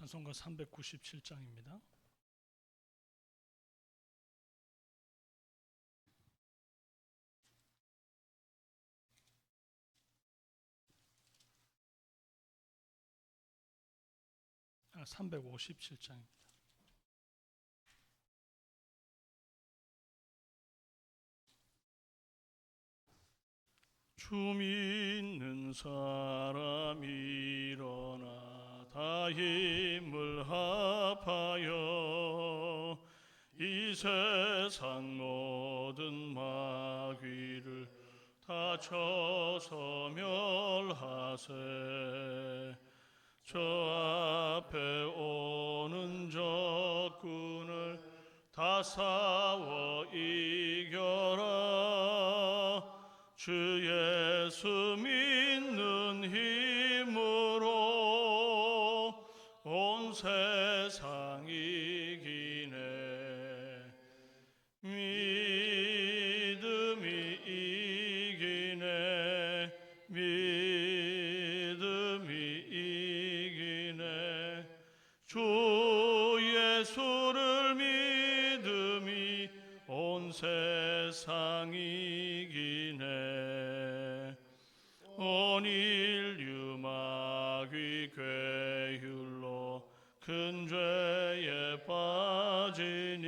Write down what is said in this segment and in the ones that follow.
찬송가 397장입니다. 아, 357장입니다. 주 믿는 사람 일어나 다 힘을 합하여 이 세상 모든 마귀를 다 쳐서 멸하세. 저 앞에 오는 적군을 다 싸워 이겨라. 주 예수 믿는 힘으로 온 세상 이기네. 믿음이 이기네. 믿음이 이기네. 주 예수를 믿음이 온 세상 이기네. 온 인류 마귀 괴율로 큰 죄에 빠지니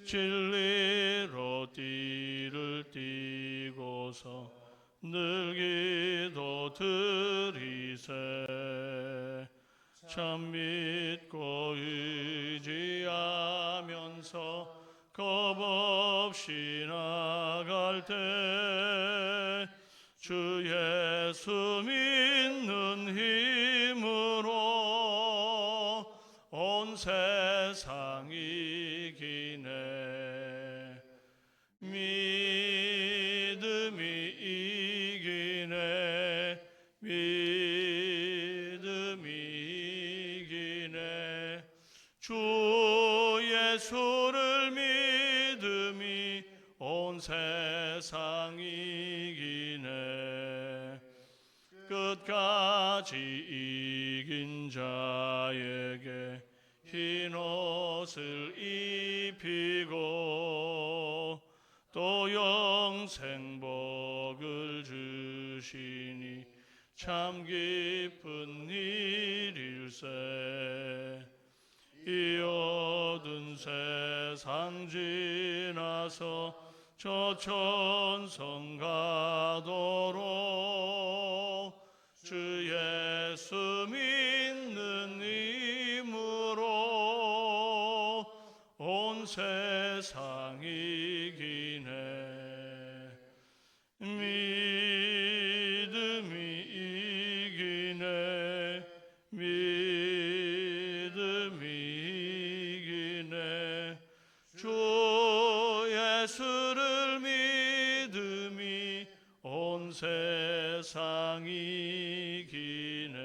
진리로 띠를 띠고서 늘 기도 드리세. 참 믿고 의지하면서 겁없이 나갈 때 주 예수 믿는 힘으로 온 세상 이기네. 믿음이 이기네. 믿음이 이기네. 주 예수를 믿음이 온 세상 이기네. 끝까지 이긴 자에게 흰 옷을 입히고 또 영생 복을 주시니 참 기쁜 일일세. 이 어두운 세상 지나서 저 천성 가도록 주 예수 믿는 힘으로 온 세상 이기네. 믿음이 이기네. 믿음이 이기네. 주 예수를 믿음이 온 세상 이기네.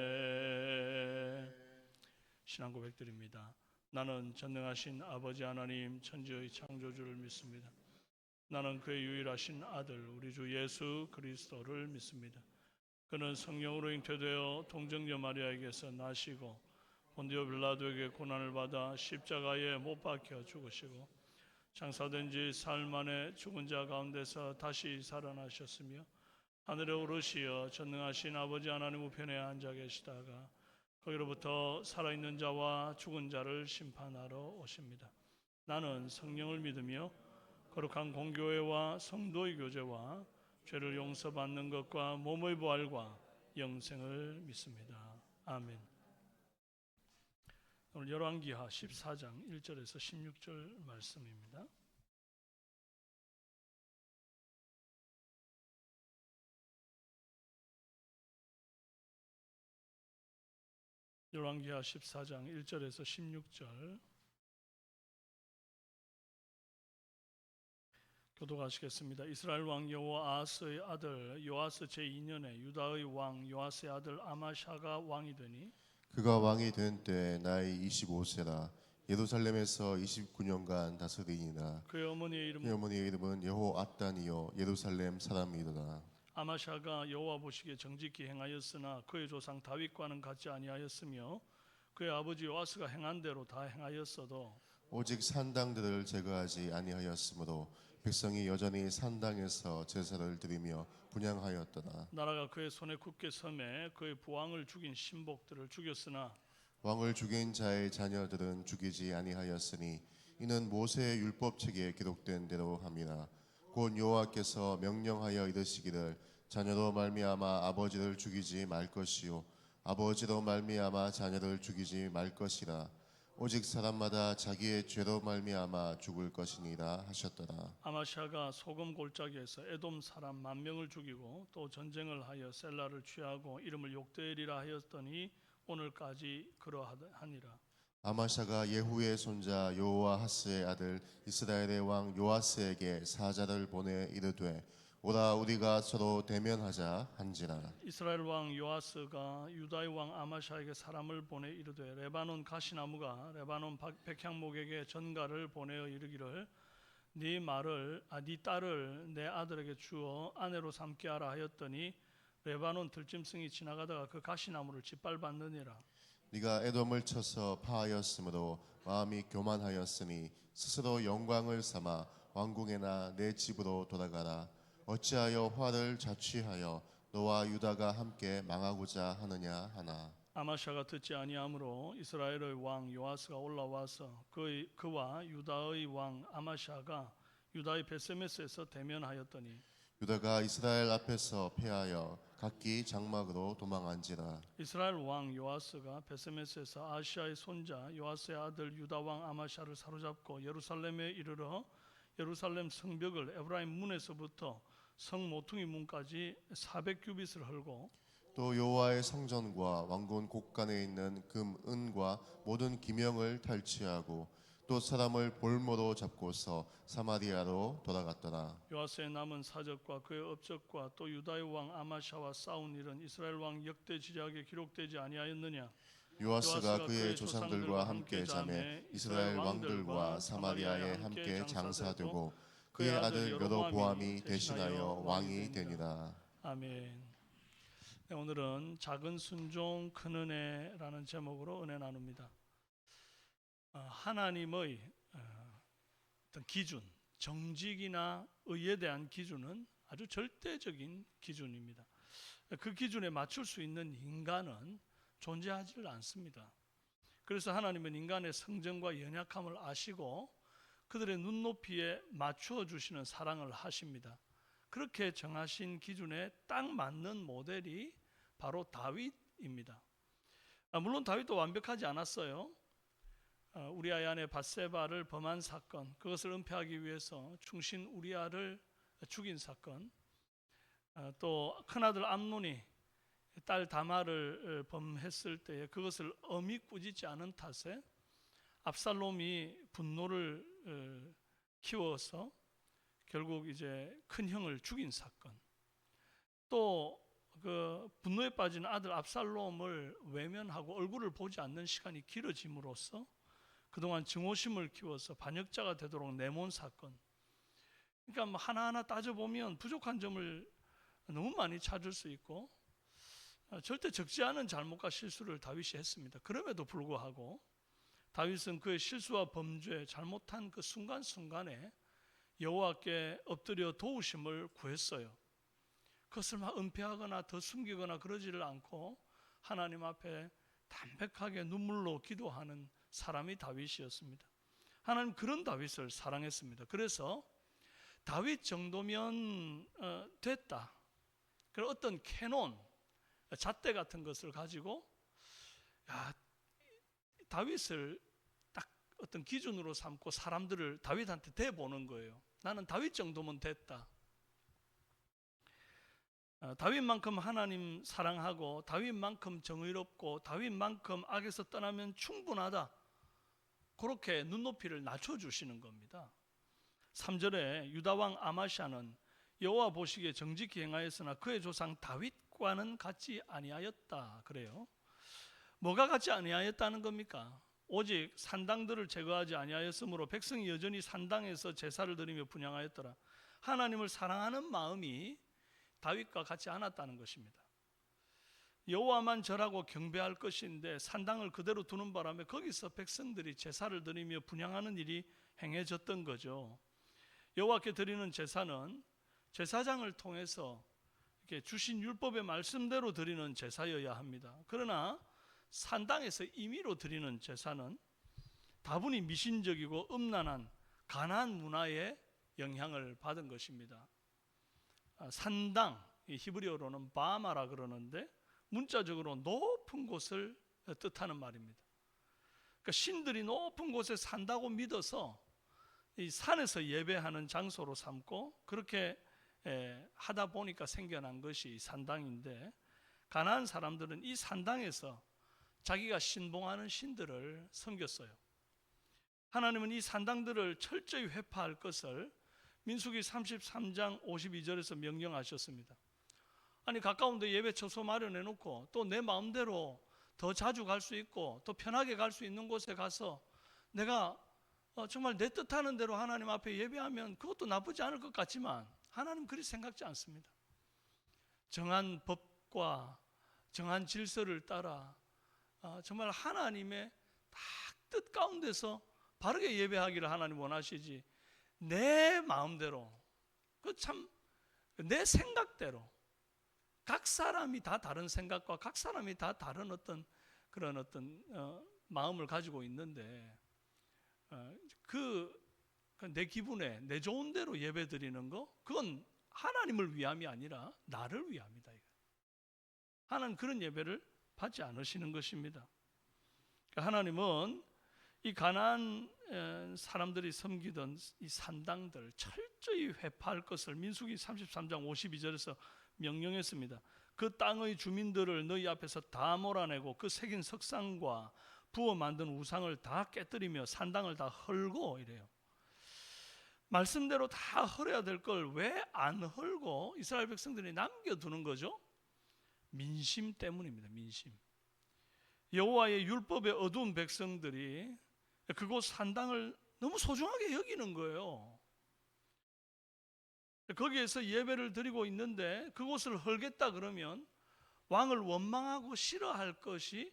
신앙 고백드립니다. 나는 전능하신 아버지 하나님 천지의 창조주를 믿습니다. 나는 그의 유일하신 아들 우리 주 예수 그리스도를 믿습니다. 그는 성령으로 잉태되어 동정녀 마리아에게서 나시고 본디오 빌라도에게 고난을 받아 십자가에 못 박혀 죽으시고 장사된 지 사흘 만에 죽은 자 가운데서 다시 살아나셨으며 하늘에 오르시어 전능하신 아버지 하나님 우편에 앉아 계시다가 거기로부터 살아있는 자와 죽은 자를 심판하러 오십니다. 나는 성령을 믿으며 거룩한 공교회와 성도의 교제와 죄를 용서받는 것과 몸의 부활과 영생을 믿습니다. 아멘. 오늘 열왕기하 14장 1절에서 16절 말씀입니다. 열왕기하 14장 1절에서 16절 교독하시겠습니다. 이스라엘 왕 여호아스의 아들 요아스 제2년에 유다의 왕 요아스의 아들 아마샤가 왕이 되니 그가 왕이 된 때 나이 25세라 예루살렘에서 29년간 다스리니라. 그의 어머니의 그의 어머니의 이름은 여호앗단이요 예루살렘 사람이더라. 아마샤가 여호와 보시기에 정직히 행하였으나 그의 조상 다윗과는 같지 아니하였으며 그의 아버지 요아스가 행한 대로 다 행하였어도 오직 산당들을 제거하지 아니하였으므로 백성이 여전히 산당에서 제사를 드리며 분향하였더라. 나라가 그의 손에 굳게 섬에 그의 부왕을 죽인 신복들을 죽였으나 왕을 죽인 자의 자녀들은 죽이지 아니하였으니 이는 모세의 율법책에 기록된 대로 함이라. 곧 여호와께서 명령하여 이르시기를 자녀로 말미암아 아버지를 죽이지 말 것이요 아버지로 말미암아 자녀를 죽이지 말 것이라. 오직 사람마다 자기의 죄로 말미암아 죽을 것이니라 하셨더라. 아마샤가 소금 골짜기에서 에돔 사람 10,000명을 죽이고 또 전쟁을 하여 셀라를 취하고 이름을 욕되리라 하였더니 오늘까지 그러하니라. 아마샤가 예후의 손자 요아하스의 아들 이스라엘의 왕 요아스에게 사자를 보내 이르되 오라 우리가 서로 대면하자 한지라. 이스라엘 왕 요아스가 유다의 왕 아마샤에게 사람을 보내 이르되 레바논 가시나무가 레바논 백향목에게 전가를 보내어 이르기를 네 딸을 내 아들에게 주어 아내로 삼게 하라 하였더니 레바논 들짐승이 지나가다가 그 가시나무를 짓밟았느니라. 네가 에돔을 쳐서 파하였으므로 마음이 교만하였으니 스스로 영광을 삼아 왕궁에나 내 집으로 돌아가라. 어찌하여 화를 자취하여 너와 유다가 함께 망하고자 하느냐 하나. 아마샤가 듣지 아니하므로 이스라엘의 왕 요아스가 올라와서 그와 유다의 왕 아마샤가 유다의 베세메스에서 대면하였더니 유다가 이스라엘 앞에서 패하여 각기 장막으로 도망한지라. 이스라엘 왕 요아스가 베세메스에서 아시아의 손자 요아스의 아들 유다 왕 아마샤를 사로잡고 예루살렘에 이르러 예루살렘 성벽을 에브라임 문에서부터 성 모퉁이 문까지 400규빗을 헐고 또 여호와의 성전과 왕궁 곳간에 있는 금, 은과 모든 기명을 탈취하고 또 사람을 볼모로 잡고서 사마리아로 돌아갔더라. 요아스의 남은 사적과 그의 업적과 또 유다의 왕 아마샤와 싸운 일은 이스라엘 왕 역대 지략에 기록되지 아니하였느냐. 요아스가 그의 조상들과 함께 잠에 이스라엘 왕들과 사마리아에 함께 장사되고 그의 아들 여로보암이 대신하여 왕이 되니라. 아멘. 네, 오늘은 작은 순종 큰 은혜라는 제목으로 은혜 나눕니다. 하나님의 어떤 기준, 정직이나 의에 대한 기준은 아주 절대적인 기준입니다. 그 기준에 맞출 수 있는 인간은 존재하지 않습니다. 그래서 하나님은 인간의 성정과 연약함을 아시고 그들의 눈높이에 맞추어 주시는 사랑을 하십니다. 그렇게 정하신 기준에 딱 맞는 모델이 바로 다윗입니다. 물론 다윗도 완벽하지 않았어요. 우리아의 아내 밧세바를 범한 사건, 그것을 은폐하기 위해서 충신 우리아를 죽인 사건, 또 큰아들 암논이 딸 다말을 범했을 때에 그것을 엄히 꾸짖지 않은 탓에 압살롬이 분노를 키워서 결국 이제 큰 형을 죽인 사건, 또 그 분노에 빠진 아들 압살롬을 외면하고 얼굴을 보지 않는 시간이 길어짐으로써 그동안 증오심을 키워서 반역자가 되도록 내몬 사건. 그러니까 뭐 하나하나 따져보면 부족한 점을 너무 많이 찾을 수 있고 절대 적지 않은 잘못과 실수를 다윗이 했습니다. 그럼에도 불구하고 다윗은 그의 실수와 범죄, 잘못한 그 순간순간에 여호와께 엎드려 도우심을 구했어요. 그것을 막 은폐하거나 더 숨기거나 그러지를 않고 하나님 앞에 담백하게 눈물로 기도하는 사람이 다윗이었습니다. 하나님 그런 다윗을 사랑했습니다. 그래서 다윗 정도면 됐다. 그런 어떤 캐논, 잣대 같은 것을 가지고 다윗을 딱 어떤 기준으로 삼고 사람들을 다윗한테 대보는 거예요. 나는 다윗 정도면 됐다. 다윗만큼 하나님 사랑하고 다윗만큼 정의롭고 다윗만큼 악에서 떠나면 충분하다. 그렇게 눈높이를 낮춰주시는 겁니다. 3절에 유다왕 아마샤는 여호와 보시기에 정직히 행하였으나 그의 조상 다윗과는 같지 아니하였다. 그래요. 뭐가 같지 아니하였다는 겁니까? 오직 산당들을 제거하지 아니하였으므로 백성이 여전히 산당에서 제사를 드리며 분향하였더라. 하나님을 사랑하는 마음이 다윗과 같지 않았다는 것입니다. 여호와만 절하고 경배할 것인데 산당을 그대로 두는 바람에 거기서 백성들이 제사를 드리며 분향하는 일이 행해졌던 거죠. 여호와께 드리는 제사는 제사장을 통해서 이렇게 주신 율법의 말씀대로 드리는 제사여야 합니다. 그러나 산당에서 임의로 드리는 제사는 다분히 미신적이고 음란한 가나안 문화의 영향을 받은 것입니다. 산당, 히브리어로는 바마라 그러는데 문자적으로 높은 곳을 뜻하는 말입니다. 그러니까 신들이 높은 곳에 산다고 믿어서 이 산에서 예배하는 장소로 삼고 그렇게 하다 보니까 생겨난 것이 산당인데, 가나안 사람들은 이 산당에서 자기가 신봉하는 신들을 섬겼어요. 하나님은 이 산당들을 철저히 회파할 것을 민수기 33장 52절에서 명령하셨습니다. 아니, 가까운 데 예배 처소 마련해 놓고 또 내 마음대로 더 자주 갈 수 있고 또 편하게 갈 수 있는 곳에 가서 내가 정말 내 뜻하는 대로 하나님 앞에 예배하면 그것도 나쁘지 않을 것 같지만 하나님 그리 생각지 않습니다. 정한 법과 정한 질서를 따라 정말 하나님의 딱 뜻 가운데서 바르게 예배하기를 하나님 원하시지, 내 마음대로, 내 생각대로, 각 사람이 다 다른 생각과 각 사람이 다 다른 그런 마음을 가지고 있는데 내 기분에 내 좋은 대로 예배 드리는 거, 그건 하나님을 위함이 아니라 나를 위함이다. 하나님 그런 예배를 받지 않으시는 것입니다. 하나님은 이 가나안 사람들이 섬기던 이 산당들 철저히 회파할 것을 민수기 33장 52절에서 명령했습니다. 그 땅의 주민들을 너희 앞에서 다 몰아내고 그 새긴 석상과 부어 만든 우상을 다 깨뜨리며 산당을 다 헐고 이래요. 말씀대로 다 헐어야 될 걸 왜 안 헐고 이스라엘 백성들이 남겨두는 거죠? 민심 때문입니다. 민심. 여호와의 율법에 어두운 백성들이 그곳 산당을 너무 소중하게 여기는 거예요. 거기에서 예배를 드리고 있는데 그곳을 헐겠다 그러면 왕을 원망하고 싫어할 것이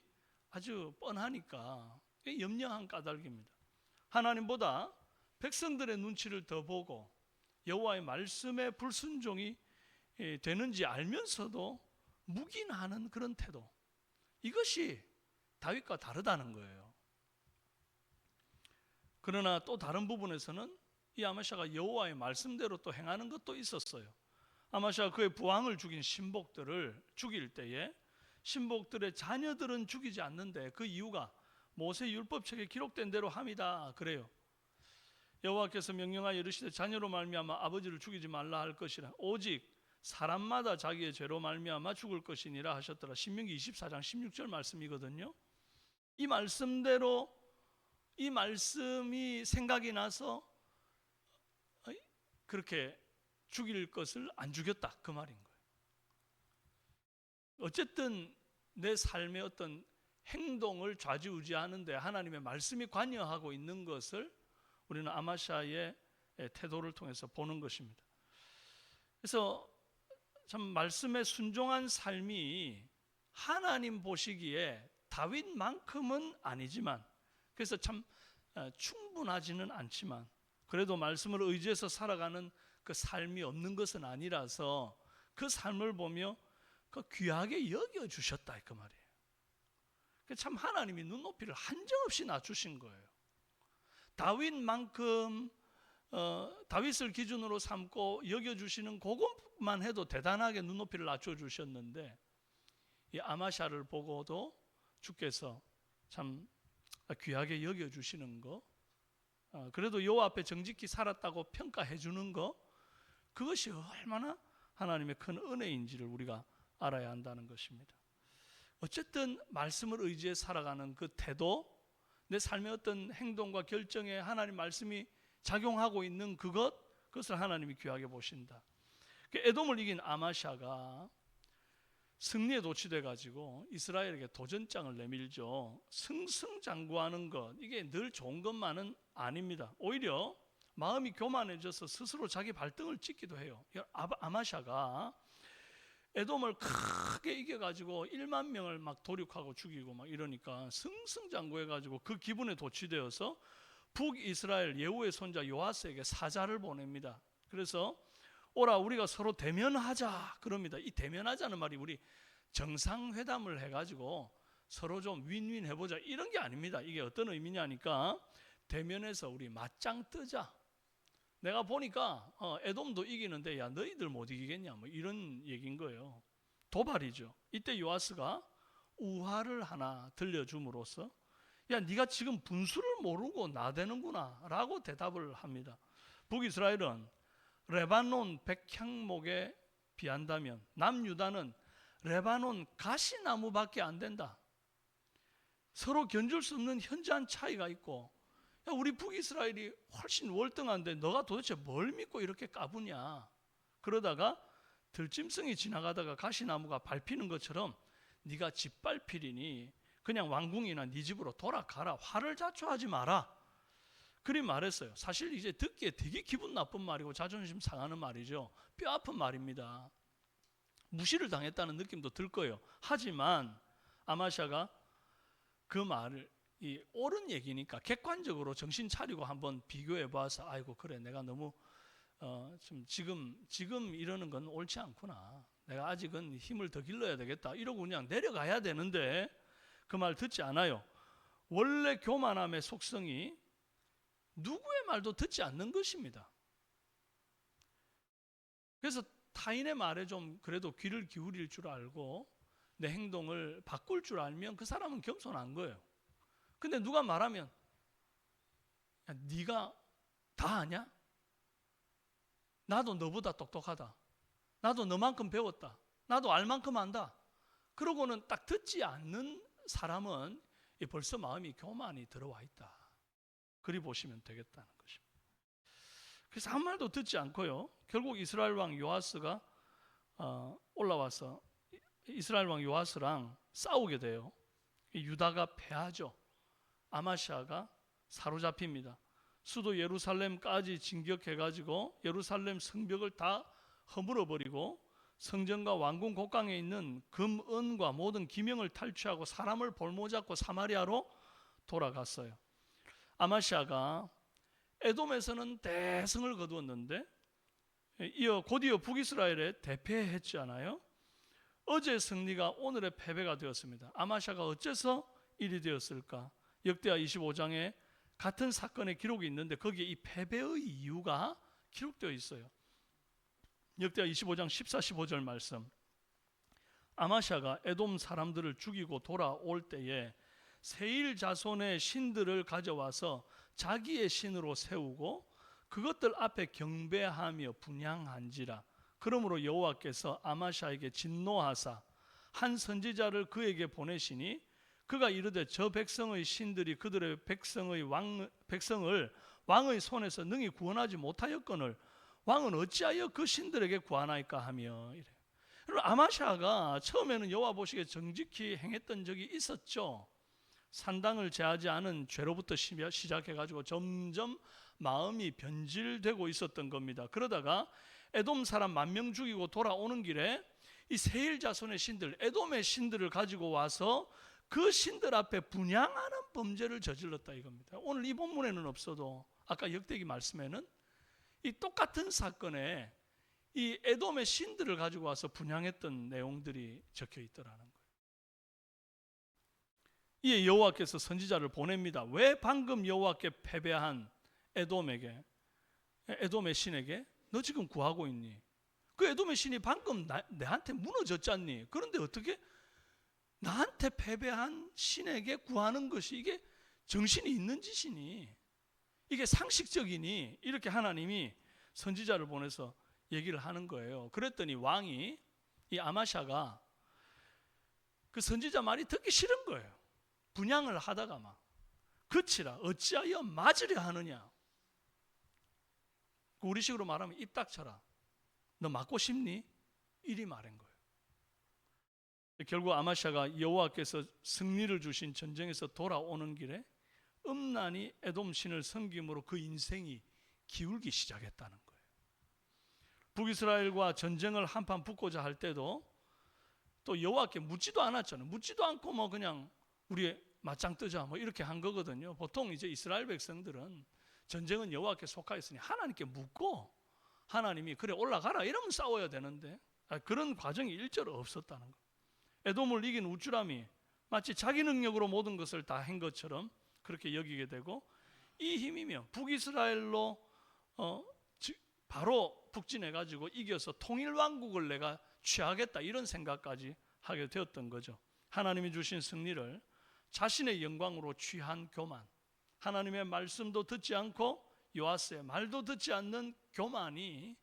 아주 뻔하니까 염려한 까닭입니다. 하나님보다 백성들의 눈치를 더 보고 여호와의 말씀에 불순종이 되는지 알면서도 묵인하는 그런 태도, 이것이 다윗과 다르다는 거예요. 그러나 또 다른 부분에서는 이 아마샤가 여호와의 말씀대로 또 행하는 것도 있었어요. 아마샤가 그의 부왕을 죽인 신복들을 죽일 때에 신복들의 자녀들은 죽이지 않는데 그 이유가 모세 율법책에 기록된 대로 함이다 그래요. 여호와께서 명령하여 이르시되 자녀로 말미암아 아버지를 죽이지 말라 할 것이라, 오직 사람마다 자기의 죄로 말미암아 죽을 것이니라 하셨더라. 신명기 24장 16절 말씀이거든요. 이 말씀대로, 이 말씀이 생각이 나서 그렇게 죽일 것을 안 죽였다 그 말인 거예요. 어쨌든 내 삶의 어떤 행동을 좌지우지하는데 하나님의 말씀이 관여하고 있는 것을 우리는 아마샤의 태도를 통해서 보는 것입니다. 그래서 참 말씀에 순종한 삶이 하나님 보시기에 다윗만큼은 아니지만, 그래서 참 충분하지는 않지만 그래도 말씀을 의지해서 살아가는 그 삶이 없는 것은 아니라서 그 삶을 보며 그 귀하게 여겨주셨다 그 말이에요. 참 하나님이 눈높이를 한정없이 낮추신 거예요. 다윗만큼 다윗을 기준으로 삼고 여겨주시는 그것만 해도 대단하게 눈높이를 낮춰주셨는데 이 아마샤를 보고도 주께서 참 귀하게 여겨주시는 거, 그래도 여호와 앞에 정직히 살았다고 평가해 주는 거, 그것이 얼마나 하나님의 큰 은혜인지를 우리가 알아야 한다는 것입니다. 어쨌든 말씀을 의지해 살아가는 그 태도, 내 삶의 어떤 행동과 결정에 하나님 말씀이 작용하고 있는 그것을 하나님이 귀하게 보신다. 에돔을 이긴 아마샤가 승리에 도취돼 가지고 이스라엘에게 도전장을 내밀죠. 승승장구하는 것, 이게 늘 좋은 것만은 아닙니다. 오히려 마음이 교만해져서 스스로 자기 발등을 찍기도 해요. 아마샤가 에돔을 크게 이겨가지고 1만 명을 막 도륙하고 죽이고 막 이러니까 승승장구해가지고 그 기분에 도취되어서 북이스라엘 예후의 손자 요아스에게 사자를 보냅니다. 그래서 오라 우리가 서로 대면하자 그럽니다. 이 대면하자는 말이 우리 정상회담을 해가지고 서로 좀 윈윈 해보자 이런 게 아닙니다. 이게 어떤 의미냐니까 대면해서 우리 맞짱 뜨자. 내가 보니까 에돔도 이기는데 야 너희들 못 이기겠냐 뭐 이런 얘기인 거예요. 도발이죠. 이때 요아스가 우화를 하나 들려줌으로써 야 네가 지금 분수를 모르고 나대는구나 라고 대답을 합니다. 북이스라엘은 레바논 백향목에 비한다면 남유다는 레바논 가시나무밖에 안 된다. 서로 견줄 수 없는 현저한 차이가 있고 야, 우리 북이스라엘이 훨씬 월등한데 너가 도대체 뭘 믿고 이렇게 까부냐. 그러다가 들짐승이 지나가다가 가시나무가 밟히는 것처럼 네가 짓밟히리니 그냥 왕궁이나 네 집으로 돌아가라. 화를 자초하지 마라. 그리 말했어요. 사실 이제 듣기에 되게 기분 나쁜 말이고 자존심 상하는 말이죠. 뼈 아픈 말입니다. 무시를 당했다는 느낌도 들 거예요. 하지만 아마샤가 그 말을 이 옳은 얘기니까 객관적으로 정신 차리고 한번 비교해 봐서 아이고 그래 내가 너무 좀 지금 이러는 건 옳지 않구나. 내가 아직은 힘을 더 길러야 되겠다. 이러고 그냥 내려가야 되는데 그 말 듣지 않아요. 원래 교만함의 속성이 누구의 말도 듣지 않는 것입니다. 그래서 타인의 말에 좀 그래도 귀를 기울일 줄 알고 내 행동을 바꿀 줄 알면 그 사람은 겸손한 거예요. 근데 누가 말하면 야, 네가 다 아냐? 나도 너보다 똑똑하다. 나도 너만큼 배웠다. 나도 알 만큼 안다. 그러고는 딱 듣지 않는 사람은 벌써 마음이 교만이 들어와 있다. 그리 보시면 되겠다는 것입니다. 그래서 한 말도 듣지 않고요. 결국 이스라엘 왕 요아스가 올라와서 이스라엘 왕 요아스랑 싸우게 돼요. 유다가 패하죠. 아마시아가 사로잡힙니다. 수도 예루살렘까지 진격해가지고 예루살렘 성벽을 다 허물어버리고 성전과 왕궁 곡강에 있는 금, 은과 모든 기명을 탈취하고 사람을 볼모잡고 사마리아로 돌아갔어요. 아마시아가 에돔에서는 대승을 거두었는데 곧이어 북이스라엘에 대패했잖아요. 어제 승리가 오늘의 패배가 되었습니다. 아마시아가 어째서 일이 되었을까? 역대하 25장에 같은 사건의 기록이 있는데 거기에 이 패배의 이유가 기록되어 있어요. 역대하 25장 14, 15절 말씀. 아마시아가 에돔 사람들을 죽이고 돌아올 때에 세일 자손의 신들을 가져와서 자기의 신으로 세우고 그것들 앞에 경배하며 분향한지라. 그러므로 여호와께서 아마시아에게 진노하사 한 선지자를 그에게 보내시니 그가 이르되 저 백성의 신들이 그들의 백성을 왕의 손에서 능히 구원하지 못하였거늘 왕은 어찌하여 그 신들에게 구하나이까 하며 이래요. 여러분 아마시아가 처음에는 여호와 보시기에 정직히 행했던 적이 있었죠. 산당을 제하지 않은 죄로부터 시작해가지고 점점 마음이 변질되고 있었던 겁니다. 그러다가 에돔 사람 10,000명 죽이고 돌아오는 길에 이 세일 자손의 신들, 에돔의 신들을 가지고 와서 그 신들 앞에 분향하는 범죄를 저질렀다 이겁니다. 오늘 이 본문에는 없어도 아까 역대기 말씀에는 이 똑같은 사건에 이 에돔의 신들을 가지고 와서 분향했던 내용들이 적혀 있더라는 거예요. 이에 여호와께서 선지자를 보냅니다. 왜 방금 여호와께 패배한 에돔의 신에게 너 지금 구하고 있니? 그 에돔의 신이 방금 내한테 무너졌잖니? 그런데 어떻게 나한테 패배한 신에게 구하는 것이 이게 정신이 있는 짓이니? 이게 상식적이니? 이렇게 하나님이 선지자를 보내서 얘기를 하는 거예요. 그랬더니 왕이 이 아마샤가 그 선지자 말이 듣기 싫은 거예요. 분향을 하다가 막 그치라 어찌하여 맞으려 하느냐. 우리식으로 말하면 입 닥쳐라. 너 맞고 싶니? 이리 말한 거예요. 결국 아마샤가 여호와께서 승리를 주신 전쟁에서 돌아오는 길에 음란히 에돔 신을 섬김으로 그 인생이 기울기 시작했다는 거예요. 북이스라엘과 전쟁을 한판 붙고자 할 때도 또 여호와께 묻지도 않았잖아요. 묻지도 않고 뭐 그냥 우리 맞짱 뜨자 뭐 이렇게 한 거거든요. 보통 이제 이스라엘 백성들은 전쟁은 여호와께 속하였으니 하나님께 묻고 하나님이 그래 올라가라 이러면 싸워야 되는데 그런 과정이 일절 없었다는 거. 에돔을 이긴 우쭐함이 마치 자기 능력으로 모든 것을 다 한 것처럼 그렇게 여기게 되고, 이 힘이면 북이스라엘로 바로 북진해 가지고 이겨서 통일 왕국을 내가 취하겠다 이런 생각까지 하게 되었던 거죠. 하나님이 주신 승리를 자신의 영광으로 취한 교만, 하나님의 말씀도 듣지 않고 요아스의 말도 듣지 않는 교만이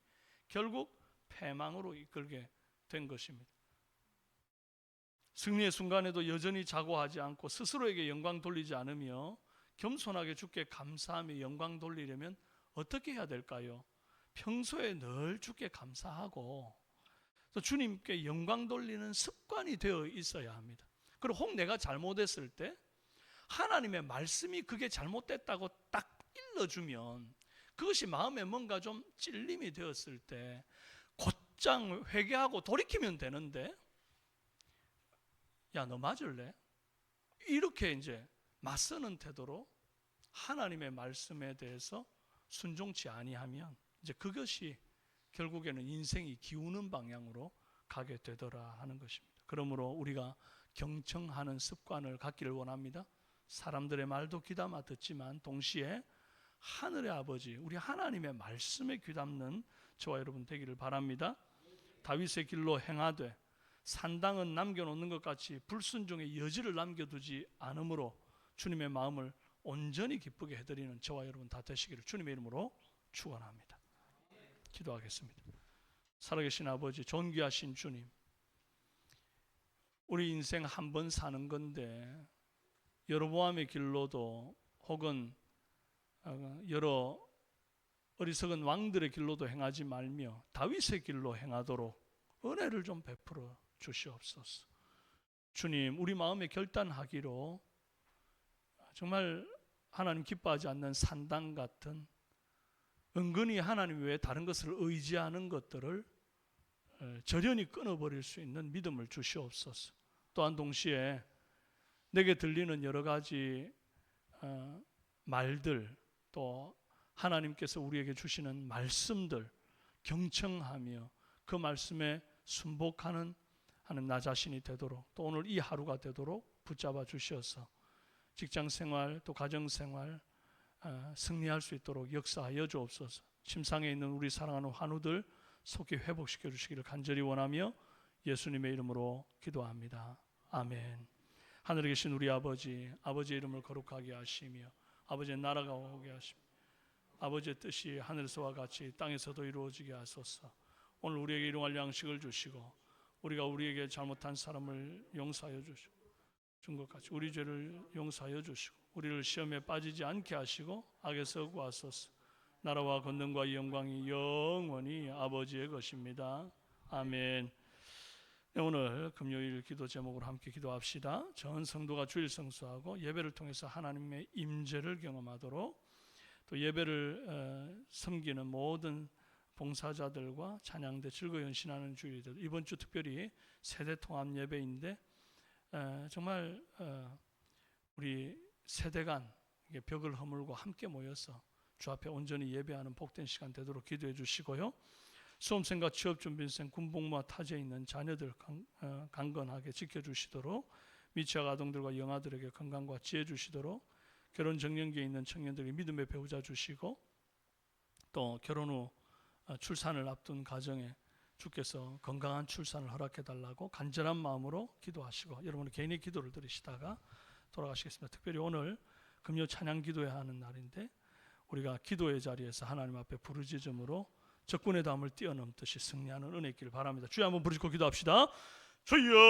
결국 패망으로 이끌게 된 것입니다. 승리의 순간에도 여전히 자고하지 않고 스스로에게 영광 돌리지 않으며 겸손하게 주께 감사하며 영광 돌리려면 어떻게 해야 될까요? 평소에 늘 주께 감사하고 또 주님께 영광 돌리는 습관이 되어 있어야 합니다. 그리고 혹 내가 잘못했을 때 하나님의 말씀이 그게 잘못됐다고 딱 일러주면 그것이 마음에 뭔가 좀 찔림이 되었을 때 곧장 회개하고 돌이키면 되는데, 야, 너 맞을래? 이렇게 이제 맞서는 태도로 하나님의 말씀에 대해서 순종치 아니하면 이제 그것이 결국에는 인생이 기우는 방향으로 가게 되더라 하는 것입니다. 그러므로 우리가 경청하는 습관을 갖기를 원합니다. 사람들의 말도 귀담아 듣지만 동시에 하늘의 아버지 우리 하나님의 말씀에 귀담는 저와 여러분 되기를 바랍니다. 다윗의 길로 행하되 산당은 남겨놓는 것 같이 불순종의 여지를 남겨두지 않으므로 주님의 마음을 온전히 기쁘게 해드리는 저와 여러분 다 되시기를 주님의 이름으로 축원합니다. 기도하겠습니다. 살아계신 아버지, 존귀하신 주님, 우리 인생 한 번 사는 건데 여로보암의 길로도 혹은 여러 어리석은 왕들의 길로도 행하지 말며 다윗의 길로 행하도록 은혜를 좀 베풀어 주시옵소서. 주님, 우리 마음에 결단하기로 정말 하나님 기뻐하지 않는 산당 같은 은근히 하나님 외에 다른 것을 의지하는 것들을 절연히 끊어버릴 수 있는 믿음을 주시옵소서. 또한 동시에 내게 들리는 여러 가지 말들, 또 하나님께서 우리에게 주시는 말씀들 경청하며 그 말씀에 순복하는 나 자신이 되도록, 또 오늘 이 하루가 되도록 붙잡아 주셔서 직장생활 또 가정생활 승리할 수 있도록 역사하여 주옵소서. 침상에 있는 우리 사랑하는 환우들 속히 회복시켜 주시기를 간절히 원하며 예수님의 이름으로 기도합니다. 아멘. 하늘에 계신 우리 아버지, 아버지의 이름을 거룩하게 하시며 아버지의 나라가 오게 하시며 아버지의 뜻이 하늘에서와 같이 땅에서도 이루어지게 하소서. 오늘 우리에게 일용할 양식을 주시고 우리가 우리에게 잘못한 사람을 용서하여 주시고 준 것 같이 우리 죄를 용서하여 주시고 우리를 시험에 빠지지 않게 하시고 악에서 구하소서. 나라와 권능과 영광이 영원히 아버지의 것입니다. 아멘. 네, 오늘 금요일 기도 제목으로 함께 기도합시다. 전 성도가 주일 성수하고 예배를 통해서 하나님의 임재를 경험하도록, 또 예배를 섬기는 모든 봉사자들과 찬양대 즐거이 헌신하는 주일들, 이번 주 특별히 세대 통합 예배인데 정말 우리 세대 간 벽을 허물고 함께 모여서 주 앞에 온전히 예배하는 복된 시간 되도록 기도해 주시고요. 수험생과 취업준비생, 군복무와 타지에 있는 자녀들 강건하게 지켜주시도록, 미취학 아동들과 영아들에게 건강과 지혜 주시도록, 결혼 정년기에 있는 청년들에게 믿음의 배우자 주시고, 또 결혼 후 출산을 앞둔 가정에 주께서 건강한 출산을 허락해 달라고 간절한 마음으로 기도하시고 여러분의 개인의 기도를 드리시다가 돌아가시겠습니다. 특별히 오늘 금요 찬양 기도해야 하는 날인데 우리가 기도의 자리에서 하나님 앞에 부르짖음으로 적군의 담을 뛰어넘듯이 승리하는 은혜 있기를 바랍니다. 주여 한번 부르짖고 기도합시다. 주여